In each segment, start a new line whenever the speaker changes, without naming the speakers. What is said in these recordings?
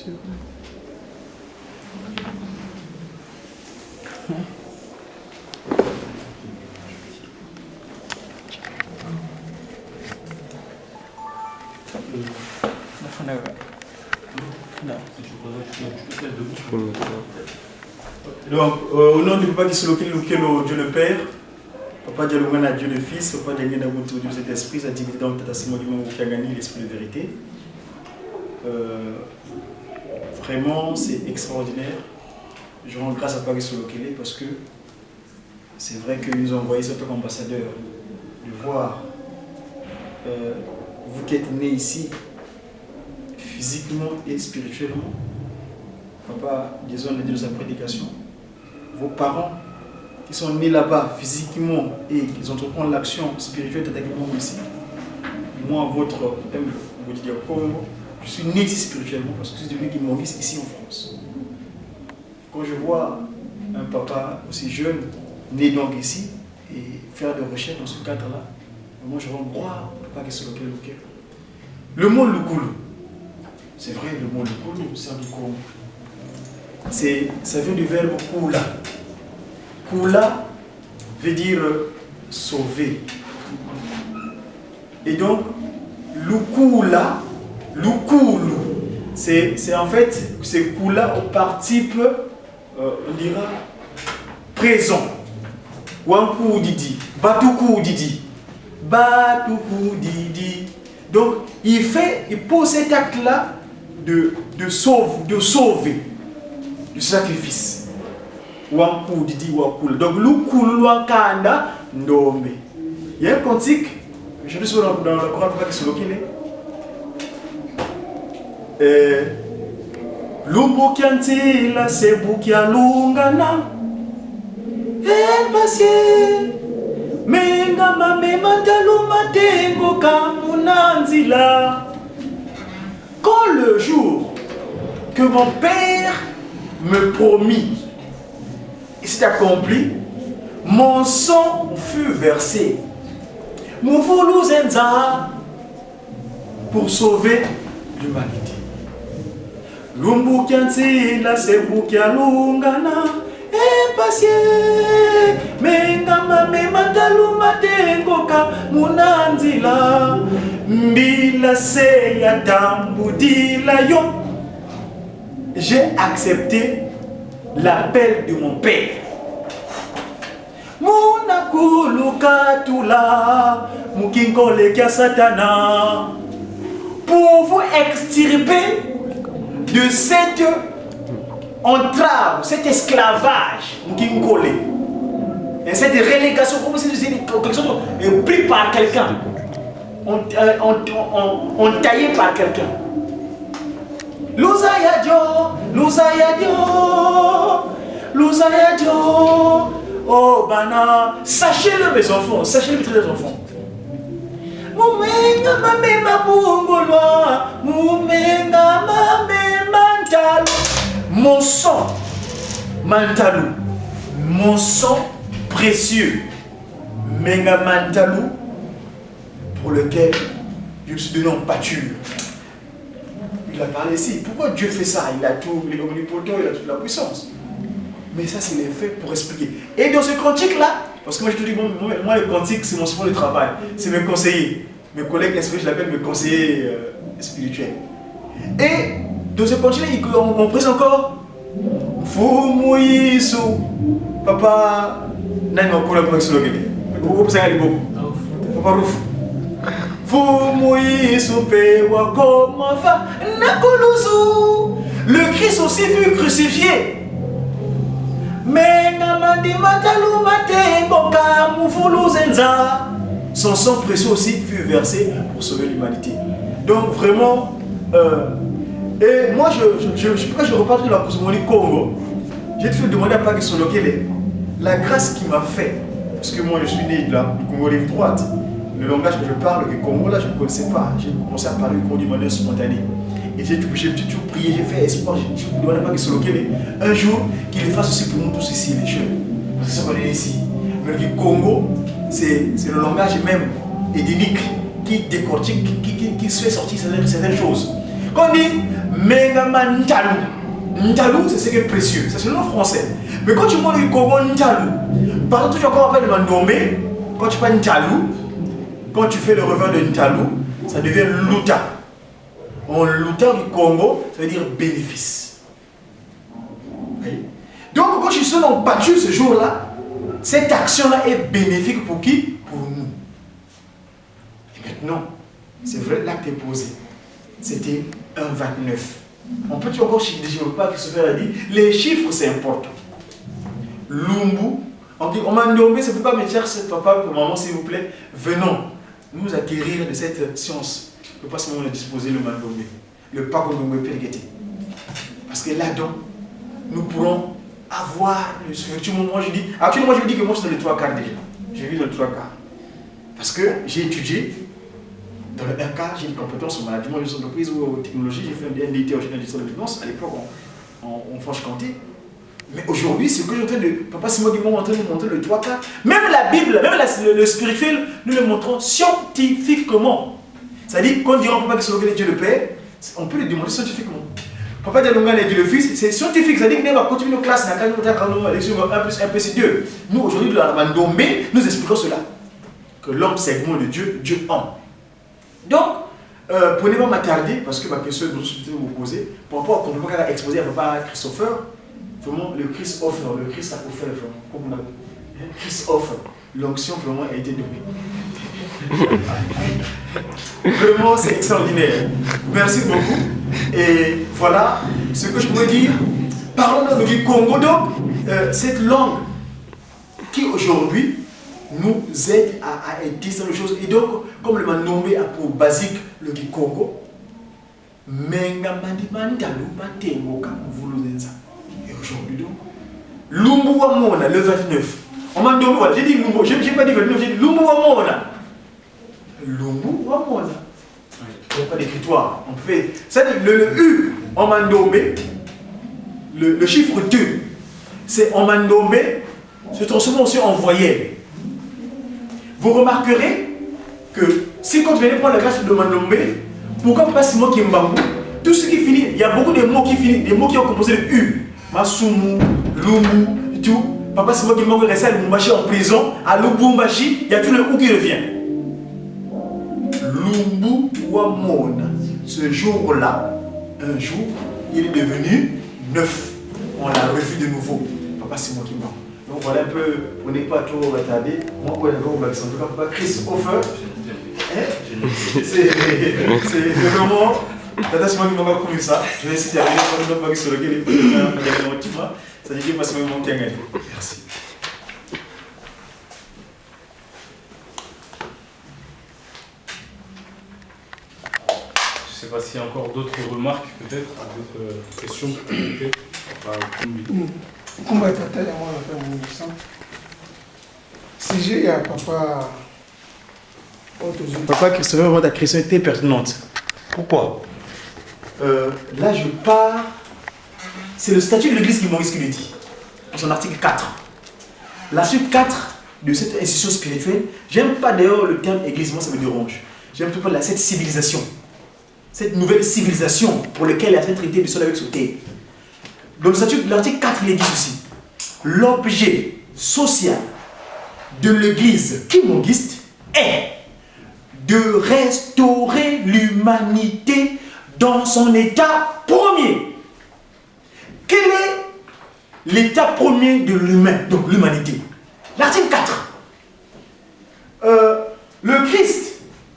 Donc, au nom du Papa qui se loquait, Dieu le Père, Papa Dialoumana, Dieu le Fils, Papa Dialoumana, Dieu cet esprit, ça divise dans le Tatasimo du monde qui a gagné l'esprit de vérité. Vraiment, c'est extraordinaire. Je rends grâce à Papa qui se loquait parce que c'est vrai qu'ils nous ont envoyé ce peuple ambassadeur de voir vous qui êtes nés ici, physiquement et spirituellement. Papa, disons le dit de sa prédication. Vos parents qui sont nés là-bas physiquement et qui entreprennent l'action spirituelle théâtrement ici. Moi, votre vous dire Congo, je suis né ici spirituellement parce que c'est devenu qui m'ont ici en France. Quand je vois un papa aussi jeune, né donc ici, et faire des recherches dans ce cadre-là, moi je vais croire au papa qui se loquait. Le mot Lukulu, c'est vrai, le mot Lukulu, c'est du Congo. Ça vient du verbe kula. Kula veut dire sauver. Et donc, lukula, lukulu, c'est en fait, c'est kula au participe, on dira, présent. Wanku didi, batuku didi, batuku didi. Donc, il pose cet acte-là de sauver. Du sacrifice. Wanku didi wakul. Donc l'ukulu wakanda ndombe. Il y a un cantique, je le suis dans le Coran qui se loquille. Lumbu kianti la sebu kia lungana. Passie. Menga mame mantaluma tengo kamunanzila. Quand le jour que mon père me promit, et c'est accompli, mon sang fut versé. Mon Zenza pour sauver l'humanité. Lumbu kianti la sebu kia lungana, passie, menga mame mataluma tengoka munanzila, mbila se ya tambudila yo. J'ai accepté l'appel de mon père. Munakulukatula mukinkole kia satana, pour vous extirper de cette entrave, cet esclavage mukinkole, et cette relégation, comme si c'était quelque chose pris par quelqu'un, on taillé par quelqu'un. Lousayadio, oh bana, sachez-le mes enfants, sachez-le mes très enfants. Moumenga mame mabungolwa, moumenga mame mantalou. Mon sang, mantalou, mon sang précieux, menga mantalou, pour lequel je me suis donné en pâture. Il a parlé ici. Pourquoi Dieu fait ça? Il a tout, il est omnipotent, il a toute la puissance. Mais ça, c'est les faits pour expliquer. Et dans ce cantique-là, parce que moi, je te dis, moi, le cantique, c'est mon support de travail. C'est mes conseillers. Mes collègues spirituels, je l'appelle mes conseillers spirituels. Et dans ce cantique-là, on présente encore Fumuisu. Papa, n'a pas pour la connexion. Pourquoi ça allait beaucoup? Papa Rouf. Le Christ aussi fut crucifié. Son sang précieux aussi fut versé pour sauver l'humanité. Donc vraiment, et moi je repars de la cosmogonie Congo. J'ai toujours demandé à Papa qui sont localisés la grâce qu'il m'a fait, parce que moi je suis né de du Congo rive droite. Le langage que je parle, le Congo là, je ne connaissais pas. J'ai commencé à parler le Congo d'une manière spontanée. Et j'ai toujours prié, j'ai fait espoir, j'ai demandé à Papa qui sont localisés un jour qu'il fasse aussi pour nous tous ici les jeunes. Parce que ça qu'on est ici. Mais le Congo, c'est le langage même édénique qui décortique, qui fait sortir certaines choses. Quand on dit Mengama Ntalou. Ntalou, c'est ce qui est précieux. C'est le nom français. Mais quand tu vois le Congo Ntalou, par exemple, tu encore appelles le Mandombe, quand tu parles Ntalou, quand tu fais le revers de Ntalou, ça devient Luta. En Luta du Congo, ça veut dire bénéfice. Oui. Donc, quand je suis en battu ce jour-là, cette action-là est bénéfique pour qui? Pour nous. Et maintenant, c'est vrai, l'acte est posé. C'était 1,29. On peut encore chiffrer, je ne veux pas que Christopher a dit, les chiffres c'est important. Lumbu, on dit, on m'a nommé, c'est pourquoi mes chers papa, maman, s'il vous plaît, venons nous acquérir de cette science. Le pas seulement disposer le mandomé, le pas qu'on nous pergueté. Parce que là-dedans, nous pourrons avoir le actuellement, moi je dis que moi je suis dans les 3 quarts déjà. J'ai vu dans les 3 quarts. Parce que j'ai étudié. Dans le 1K, j'ai des compétences en management des entreprises ou en technologie. J'ai fait un DNDT en gestion de finance à l'époque en Franche-Comté. Mais aujourd'hui, c'est que j'ai en train de. Papa, c'est moi qui m'en en train de montrer le 3K. Même la Bible, même le spirituel, nous le montrons scientifiquement. C'est-à-dire, quand on dit papa qui se Dieu le Père, on peut le démontrer scientifiquement. Papa dit et Dieu le Fils, c'est scientifique. C'est-à-dire que nous allons continuer nos classes, nous allons 1 plus 1 c'est 2. Nous, aujourd'hui, dans la Mandomé, nous expliquons cela. Que l'homme segment de Dieu, Dieu homme. Donc, pour ne pas m'attarder, parce que ma question est vous poser, par rapport au compliment qu'elle a exposé à papa Christopher, vraiment, le Christ offre, le Christ a offert, vraiment, comme on a dit, Christ offre, l'onction vraiment a été donnée. Vraiment, c'est extraordinaire. Merci beaucoup. Et voilà ce que je pourrais dire. Parlons du Congo, donc, cette langue qui aujourd'hui nous aide à distinguer les choses. Et donc, comme le m'a nommé à pour basique le Congo, et aujourd'hui donc, Lumbu Wamona, le 29. On m'a nommé, j'ai dit Lumbu, je n'ai pas dit 29, j'ai dit Lumbu Wamona. Lumbu Wamona. Il n'y a pas d'écritoire. On peut faire. Le U, on m'a nommé, le chiffre 2, c'est on m'a nommé, se transforme aussi en voyelle. Vous remarquerez que si quand vous venez prendre la classe de Mandombe, pourquoi pas si mot qui mbambu, tout ce qui finit, il y a beaucoup de mots qui finissent, des mots qui ont composé le U. Masumu, Lumu, tout. Papa si mot qui mbambu reste à Lumumbashi en prison, à Lubumbashi, il y a tout le U qui revient. Lumbu Wamona. Ce jour-là, un jour, il est devenu 9. On l'a revu de nouveau. Papa si mot qui mbambu. Donc voilà un peu, pour ne pas trop retarder, moi pour d'accord, en tout cas, pas Christopher. C'est vraiment, Tata Simon qui m'a connu ça. Je vais essayer d'arriver à un peu sur lequel il peut y avoir un motivement. Ça dit que moi, c'est mon temps. Merci.
Je ne sais pas s'il y a encore d'autres remarques, peut-être, d'autres questions.
Comment est-ce que tu as si j'ai un papa.
Papa Christopher, vraiment ta question était pertinente. Pourquoi là, je pars. C'est le statut de l'église qui Maurice qui le dit. Dans son article 4. L'article 4 de cette institution spirituelle, j'aime pas d'ailleurs le terme église, moi ça me dérange. J'aime plutôt cette civilisation. Cette nouvelle civilisation pour laquelle la Trinité du sol avec ce terre. Dans le statut de l'article 4, il est dit ceci. L'objet social de l'église kimonguiste est de restaurer l'humanité dans son état premier. Quel est l'état premier de l'humain, donc l'humanité? L'article 4. Le Christ,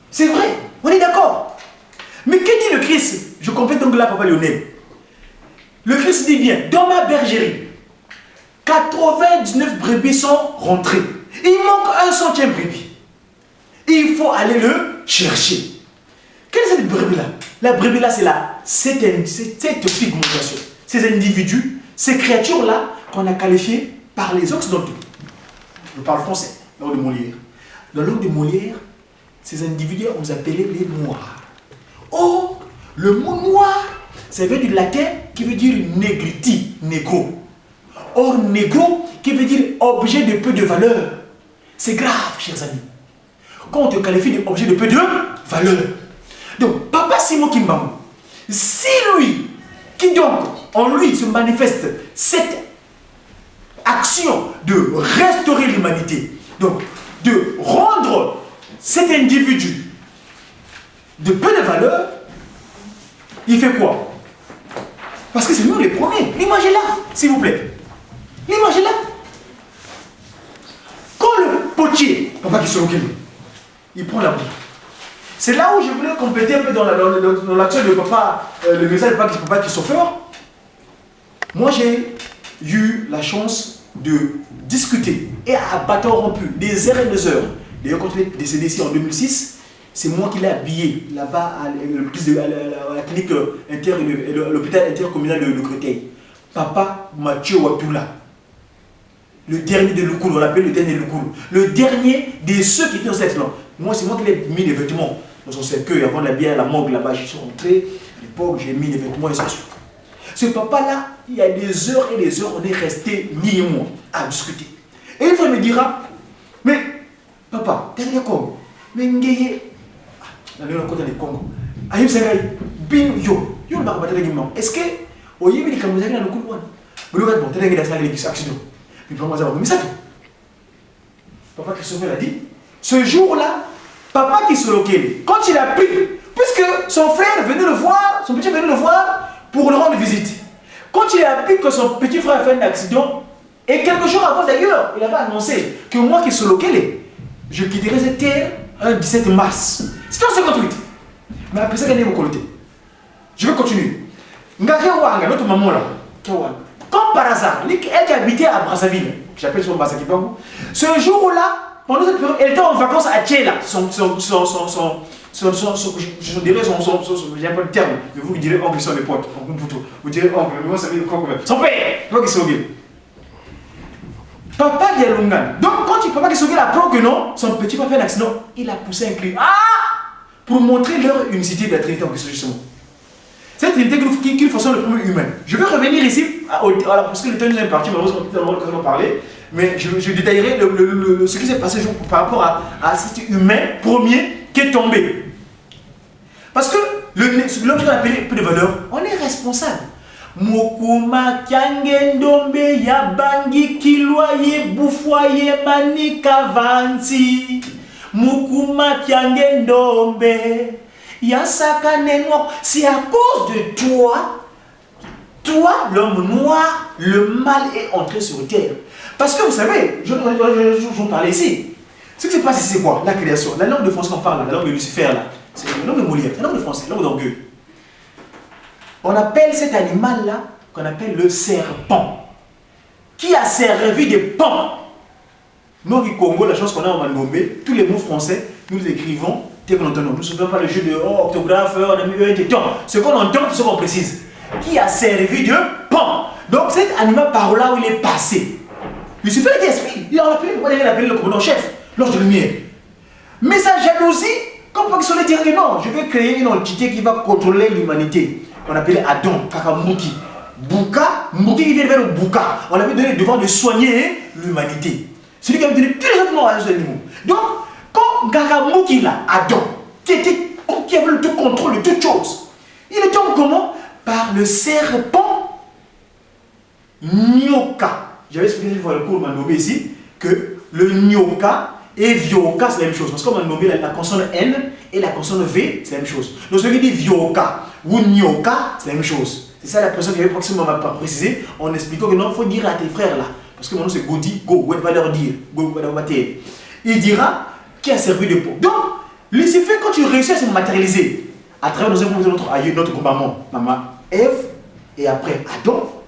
c'est vrai, on est d'accord. Mais que dit le Christ? Je complète donc là, Papa Lionel. Le Christ dit bien, dans ma bergerie, 99 brebis sont rentrées. Il manque un centième brebis. Il faut aller le chercher. Quelle est cette brebis-là? La brebis-là, c'est cette pigmentation. Ces individus, ces créatures-là, qu'on a qualifiées par les Occidentaux. Je parle français, la langue de Molière. Dans la langue de Molière, ces individus, on les appelait les noirs. Or, le mot noir, ça vient du latin qui veut dire negriti, négro. Or, négro, qui veut dire objet de peu de valeur. C'est grave, chers amis. Quand on te qualifie d'objet de peu de valeur. Donc, Papa Simon Kimbamou, si lui, donc en lui se manifeste cette action de restaurer l'humanité, donc de rendre cet individu de peu de valeur, il fait quoi? Parce que c'est nous les premiers. L'image est là, s'il vous plaît. L'image est là. Quand le potier, papa qui se localise, il prend la boue. C'est là où je voulais compléter un peu dans l'action de papa, le message de papa qui est chauffeur. Moi, j'ai eu la chance de discuter et à bâton rompu des heures et des heures. D'ailleurs, quand il est décédé ici en 2006, c'est moi qui l'ai habillé là-bas à la clinique l'hôpital intercommunal de Créteil. Papa Mathieu Watoula, le dernier de Lukulu, on l'appelle le dernier de Lukulu, le dernier de ceux qui étaient dans cette langue. Moi, c'est moi qui l'ai mis les vêtements dans son cercueil avant de l'habiller à la morgue là-bas. Je suis rentré, à l'époque, j'ai mis les vêtements et ça. Ce papa-là, il y a des heures et des heures, on est resté ni moi à discuter. Et une fois, il me dira, mais papa, t'es allé comment? Mais ngeye, dans le côté des Congo, Aïm Saray, bin yo, yo le barbe de guimon. Est-ce que, au yébi di kamuzaki na le coup de moi, mais le gars, bon, t'es allé dans la salle de accident. Mais pas moi, ça va, mais ça tout. Papa Christophe l'a dit, ce jour-là, papa qui se loquait, quand il a pris, puisque son frère venait le voir, son petit venait le voir pour le rendre visite. Quand il a appris que son petit frère a fait un accident, et quelques jours avant d'ailleurs, il avait annoncé que moi qui se loquais, je quitterai cette terre un 17 mars. C'était en 58. Mais après ça, il y a une je vais continuer. Ngakewanga, notre maman là, comme par hasard, elle qui habitait à Brazzaville, j'appelle son Bassakibango, ce jour-là, pendant cette période, elle était en vacances à Tchela, je dirais j'ai pas le terme, mais vous direz oncle sur les potes, vous direz oncle, mais moi ça veut dire quoi? Son père, papa qui s'est papa Dialungan. Donc quand papa qui s'est apprend que non, son petit frère fait un accident, il a poussé un cri. Ah! Pour montrer leur unicité de la Trinité en question justement. Cette Trinité qu'il façonne le premier humain. Je vais revenir ici, parce que le temps nous est parti, malheureusement on va pas parler, mais je détaillerai ce qui s'est passé par rapport à cet humain premier qui est tombé. Parce que l'homme qui a appelé peu de valeur, on est responsable. Mokuma Kyangendombe Yabangi Kilwaye Boufwaye Manika Vanti Mukuma Kyangendombe Yasaka Nenoir. C'est à cause de toi, l'homme noir, le mal est entré sur terre. Parce que vous savez, j'en parlais ici. Ce qui se passe ici, c'est quoi? La création. La langue de France qu'on parle, la langue de Lucifer, là. C'est la langue de Molière, la langue de français, la langue d'orgueil. On appelle cet animal-là, qu'on appelle le serpent, qui a servi de pan. Nous, au Congo, la chance qu'on a en Mandombe, tous les mots français, nous les écrivons dès qu'on entend. Nous ne faisons pas le jeu de orthographe, on a mis des temps. Ce qu'on entend, c'est ce qu'on précise. Qui a servi de pan. Donc cet animal par là où il est passé, il suffit d'être esprit. Il a appelé le commandant chef, l'ange de lumière. Mais sa jalousie, comme pour qu'il dire que non, je vais créer une entité qui va contrôler l'humanité. On appelait Adam, Kakamuki. Bouka, Mouki qui vient vers le Bouka. On avait donné le devoir de soigner l'humanité. Celui qui avait donné tous les autres noms à ces animaux. Donc, quand Kakamuki là, Adam, qui avait le tout contrôle de toutes choses, il est tombé comment? Par le serpent Nyoka. J'avais expliqué dans le cours de Manobé ici que le Nyoka et Vioka c'est la même chose. Parce que Manobé, la consonne N et la consonne V, c'est la même chose. Donc celui qui dit Vioka ou Nyoka, c'est la même chose. C'est ça la personne qui avait proximement précisé en expliquant que non, il faut dire à tes frères là. Parce que mon nom c'est Godi, Go, va leur dire, Go, va leur dire. Il dira qui a servi de peau. Donc, Lucifer, quand tu réussis à se matérialiser à travers notre maman, Ève, et après Adam,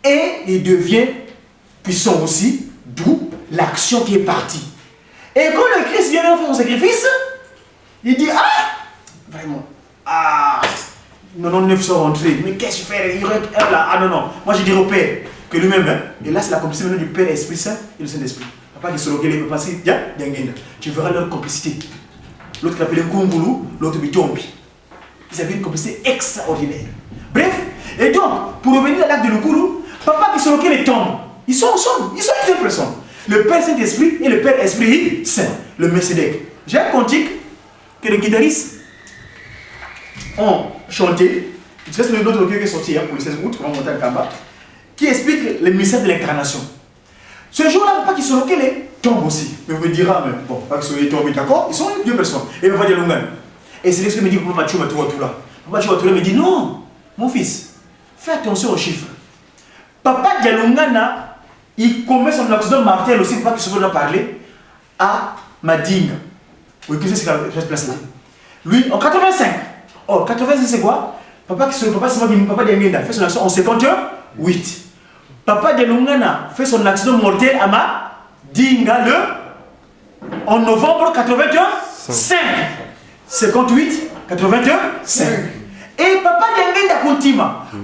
et il devient puissant aussi, d'où l'action qui est partie. Et quand le Christ vient faire son sacrifice, il dit vraiment, 99 sont rentrés, mais qu'est-ce que tu fais? Il reste un là, non, moi je dirais au Père que lui-même, et là c'est la complicité du Père, Esprit Saint et le Saint-Esprit. Papa qui se loquait, il peut passer, tu verras leur complicité. L'autre qui appelait Kungulu, l'autre Bitombi. Ils avaient une complicité extraordinaire. Bref, et donc, pour revenir à l'acte de Lukulu, papa qui se loquait les tombes, ils sont ensemble, ils sont une seule personne. Le Père Saint-Esprit et le Père Esprit Saint, le Messédek. J'ai un cantique que les guitaristes ont chanté c'est le autre recueil qui est sorti pour le 16 août, comment monter à Kamba, qui explique le mystère de l'incarnation. Ce jour-là, papa qui sont les tombe aussi. Mais vous me direz, mais bon, pas que ce tombé, d'accord, ils sont deux personnes. Et papa dit Lungan. Et c'est ce que me dit papa Mathieu tout là. Papa Mathieu me dit non, mon fils, fais attention aux chiffres. Papa Dialungana, il commet son accident mortel aussi, pas que ce soit parler, à Madinga. Oui, qu'est-ce que c'est que cette place-là? Lui, en 85. Or, 85, c'est quoi? Papa Dialungana fait son accident en 58. Papa Dialungana fait son accident mortel à Madinga en novembre 85. 58, 85. Et papa Dialungana continue.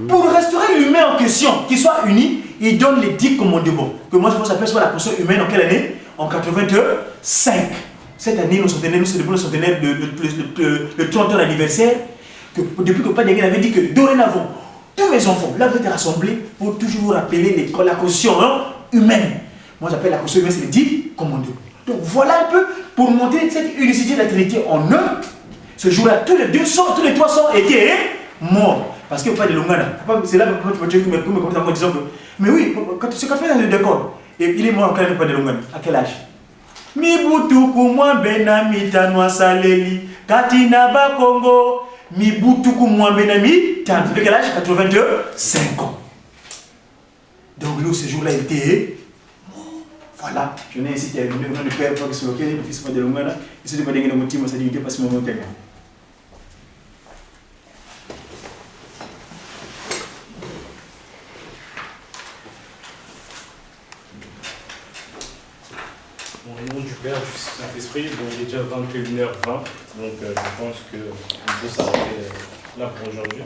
Pour restaurer l'humain en question, qu'il soit uni, il donne les 10 commandements. Que moi je pense appeler la personne humaine en quelle année? En 85. Cette année, nous célébrons le centenaire le 30e anniversaire. Depuis que papa Dialungana avait dit que dorénavant, tous mes enfants, là vous êtes rassemblés pour toujours vous rappeler la conscience humaine. Moi j'appelle la conscience humaine, c'est les 10 commandements. Donc voilà un peu pour montrer cette unicité de la Trinité en eux. Ce jour-là, tous les 300 étaient morts. Parce que pas de Lungana. C'est là que tu me commentes en disant que. Mais oui, c'est quand tu fais dans le décor. Et il est mort quand il n'est pas de Lungana. À quel âge? Mibutuku mwa benami tanwa saleli. Katina ba Congo. Mibutuku mwa benami tanwa. Tu fais quel âge? 85 ans. Donc lui, ce jour-là, il était. Voilà, je n'ai ici qui a le nom de père, qui se loquait, le fils de Lungana, il se dit que le motif, ça dit que pas ce moment.
Au nom du Père, du Saint-Esprit, donc il est déjà 21h20, donc je pense qu'on peut s'arrêter là pour aujourd'hui.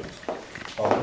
Pardon.